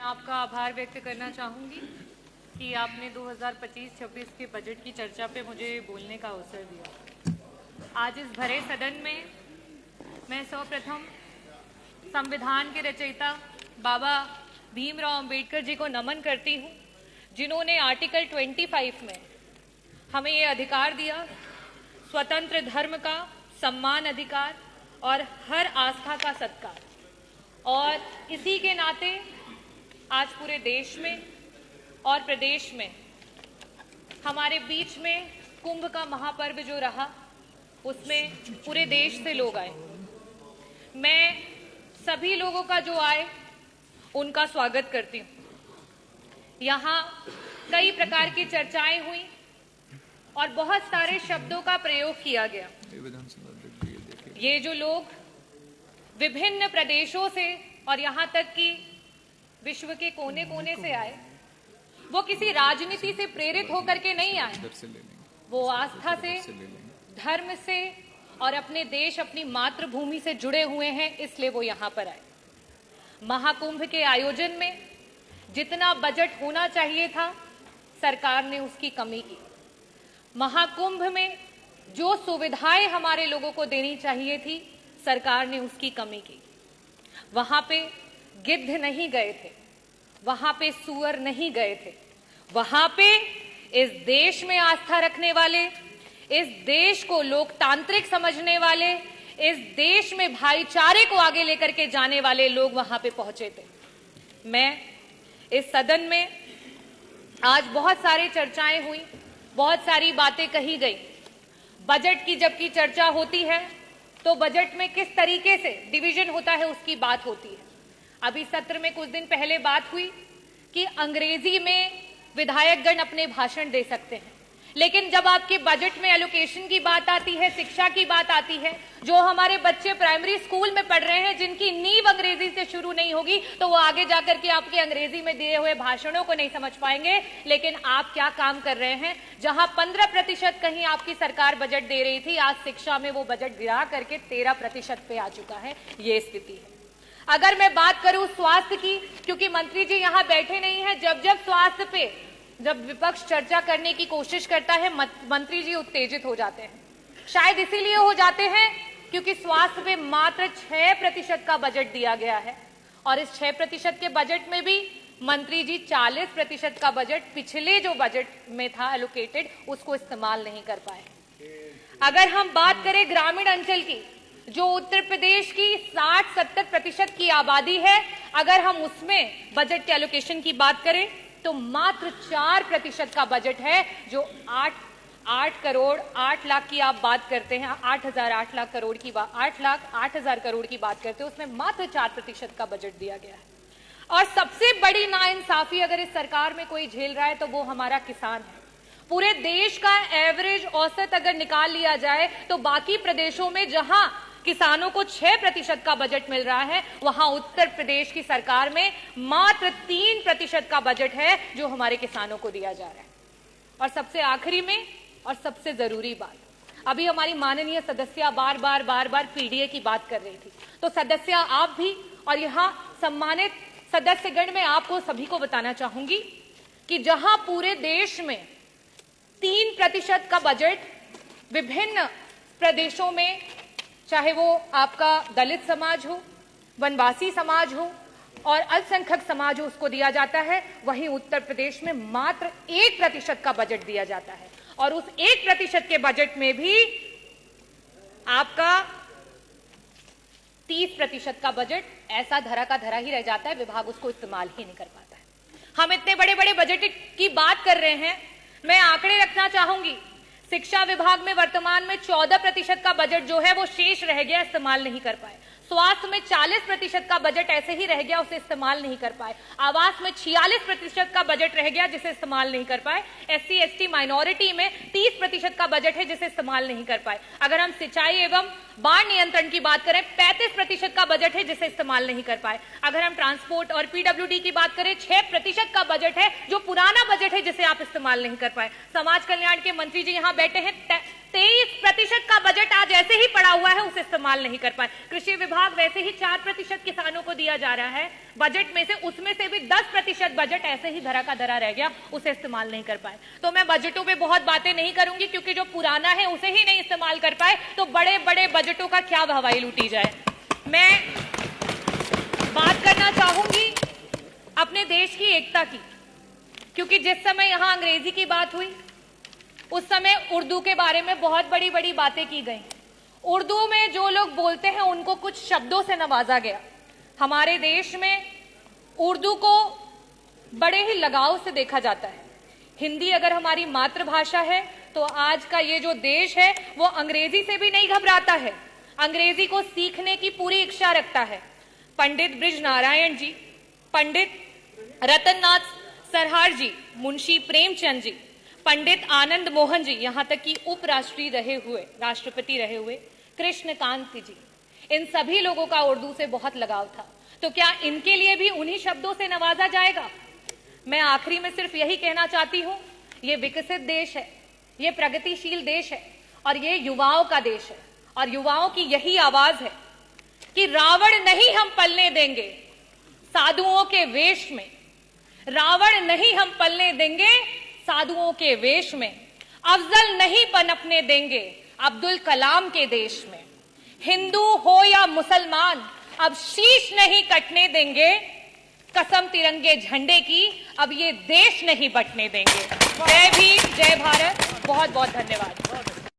आपका आभार व्यक्त करना चाहूँगी कि आपने 2025-26 के बजट की चर्चा पे मुझे बोलने का अवसर दिया। आज इस भरे सदन में मैं सर्वप्रथम संविधान के रचयिता बाबा भीमराव अंबेडकर जी को नमन करती हूँ, जिन्होंने आर्टिकल 25 में हमें ये अधिकार दिया, स्वतंत्र धर्म का सम्मान अधिकार और हर आस्था का सत्कार। और इसी के नाते आज पूरे देश में और प्रदेश में हमारे बीच में कुंभ का महापर्व जो रहा, उसमें पूरे देश से लोग आए। मैं सभी लोगों का जो आए उनका स्वागत करती हूँ। यहाँ कई प्रकार की चर्चाएं हुई और बहुत सारे शब्दों का प्रयोग किया गया। ये जो लोग विभिन्न प्रदेशों से और यहाँ तक कि विश्व के कोने कोने से आए, वो किसी राजनीति से प्रेरित होकर के नहीं आए, वो आस्था से, धर्म से और अपने देश, अपनी मातृभूमि से जुड़े हुए हैं, इसलिए वो यहाँ पर आए। महाकुंभ के आयोजन में जितना बजट होना चाहिए था, सरकार ने उसकी कमी की। महाकुंभ में जो सुविधाएं हमारे लोगों को देनी चाहिए थी, सरकार ने उसकी कमी की। वहां पे गिद्ध नहीं गए थे, वहां पे सुअर नहीं गए थे, वहां पे इस देश में आस्था रखने वाले, इस देश को लोकतांत्रिक समझने वाले, इस देश में भाईचारे को आगे लेकर के जाने वाले लोग वहां पे पहुंचे थे। मैं इस सदन में आज बहुत सारी चर्चाएं हुई, बहुत सारी बातें कही गई। बजट की जबकि चर्चा होती है तो बजट में किस तरीके से डिवीजन होता है उसकी बात होती है। अभी सत्र में कुछ दिन पहले बात हुई कि अंग्रेजी में विधायकगण अपने भाषण दे सकते हैं, लेकिन जब आपके बजट में एलोकेशन की बात आती है, शिक्षा की बात आती है, जो हमारे बच्चे प्राइमरी स्कूल में पढ़ रहे हैं, जिनकी नींव अंग्रेजी से शुरू नहीं होगी, तो वो आगे जाकर के आपके अंग्रेजी में दिए हुए भाषणों को नहीं समझ पाएंगे। लेकिन आप क्या काम कर रहे हैं? जहां 15% कहीं आपकी सरकार बजट दे रही थी, आज शिक्षा में वो बजट गिरा करके 13% पे आ चुका है। ये स्थिति है। अगर मैं बात करूं स्वास्थ्य की, क्योंकि मंत्री जी यहां बैठे नहीं है, जब स्वास्थ्य पे जब विपक्ष चर्चा करने की कोशिश करता है, मंत्री जी उत्तेजित हो जाते हैं। शायद इसीलिए हो जाते हैं क्योंकि स्वास्थ्य पे मात्र 6% का बजट दिया गया है और इस 6% के बजट में भी मंत्री जी 40% का बजट पिछले जो बजट में था एलोकेटेड, उसको इस्तेमाल नहीं कर पाए। अगर हम बात करें ग्रामीण अंचल की, जो उत्तर प्रदेश की 60-70% की आबादी है, अगर हम उसमें बजट के एलोकेशन की बात करें तो मात्र 4% का बजट है, जो 8 करोड़ 8 लाख की आप बात करते हैं, 8 लाख करोड़ की बात, 8,08,000 करोड़ की बात करते हैं, उसमें मात्र 4% का बजट दिया गया है। और सबसे बड़ी नाइंसाफी अगर इस सरकार में कोई झेल रहा है तो वो हमारा किसान है। पूरे देश का एवरेज औसत अगर निकाल लिया जाए तो बाकी प्रदेशों में जहां किसानों को 6% का बजट मिल रहा है, वहां उत्तर प्रदेश की सरकार में मात्र 3% का बजट है जो हमारे किसानों को दिया जा रहा है। और सबसे आखिरी में और सबसे जरूरी बात, अभी हमारी माननीय सदस्य बार बार पीडीए की बात कर रही थी, तो सदस्य आप भी और यहाँ सम्मानित सदस्यगण, में आपको सभी को बताना चाहूंगी कि जहां पूरे देश में 3% का बजट विभिन्न प्रदेशों में, चाहे वो आपका दलित समाज हो, वनवासी समाज हो और अल्पसंख्यक समाज हो, उसको दिया जाता है, वहीं उत्तर प्रदेश में मात्र 1% का बजट दिया जाता है। और उस 1% के बजट में भी आपका 30% का बजट ऐसा धरा का धरा ही रह जाता है, विभाग उसको इस्तेमाल ही नहीं कर पाता है। हम इतने बड़े बड़े बजट की बात कर रहे हैं, मैं आंकड़े रखना चाहूंगी। शिक्षा विभाग में वर्तमान में 14% का बजट जो है वो शेष रह गया, इस्तेमाल नहीं कर पाए। स्वास्थ्य में 40% का बजट ऐसे ही रह गया, उसे इस्तेमाल नहीं कर पाए। आवास में 46% का बजट रह गया, जिसे इस्तेमाल नहीं कर पाए। SC ST माइनॉरिटी में 30% का बजट है, जिसे इस्तेमाल नहीं कर पाए। अगर हम सिंचाई एवं बाढ़ नियंत्रण की बात करें, 35% का बजट है, जिसे इस्तेमाल नहीं कर पाए। अगर हम ट्रांसपोर्ट और PWD की बात करें, 6% का बजट है, जो पुराना बजट है, जिसे आप इस्तेमाल नहीं कर पाए। समाज कल्याण के मंत्री जी यहाँ बैठे हैं, 23% का बजट आज ऐसे ही पड़ा हुआ है, उसे इस्तेमाल नहीं कर पाए। कृषि विभाग वैसे ही 4% किसानों को दिया जा रहा है बजट में से, उसमें से भी 10% बजट ऐसे ही धरा का धरा रह गया, उसे इस्तेमाल नहीं कर पाए। तो मैं बजटों पे बहुत बातें नहीं करूंगी, क्योंकि जो पुराना है उसे ही नहीं इस्तेमाल कर पाए तो बड़े बड़े बजटों का क्या हवाई लूटी जाए। मैं बात करना चाहूंगी अपने देश की एकता की, क्योंकि जिस समय यहां अंग्रेजी की बात हुई उस समय उर्दू के बारे में बहुत बड़ी बड़ी बातें की गई। उर्दू में जो लोग बोलते हैं उनको कुछ शब्दों से नवाजा गया। हमारे देश में उर्दू को बड़े ही लगाव से देखा जाता है। हिंदी अगर हमारी मातृभाषा है तो आज का ये जो देश है वो अंग्रेजी से भी नहीं घबराता है, अंग्रेजी को सीखने की पूरी इच्छा रखता है। पंडित ब्रिज नारायण जी, पंडित रतननाथ सरहार जी, मुंशी प्रेमचंद जी, पंडित आनंद मोहन जी, यहां तक कि उपराष्ट्रपति रहे हुए कृष्णकांत जी, इन सभी लोगों का उर्दू से बहुत लगाव था। तो क्या इनके लिए भी उन्हीं शब्दों से नवाजा जाएगा? मैं आखिरी में सिर्फ यही कहना चाहती हूं, ये विकसित देश है, ये प्रगतिशील देश है और ये युवाओं का देश है, और युवाओं की यही आवाज है कि रावण नहीं हम पलने देंगे साधुओं के वेश में, रावण नहीं हम पलने देंगे साधुओं के वेश में, अफजल नहीं पनपने देंगे अब्दुल कलाम के देश में, हिंदू हो या मुसलमान अब शीश नहीं कटने देंगे, कसम तिरंगे झंडे की अब ये देश नहीं बटने देंगे। जय भीम, जय भारत, बहुत बहुत धन्यवाद।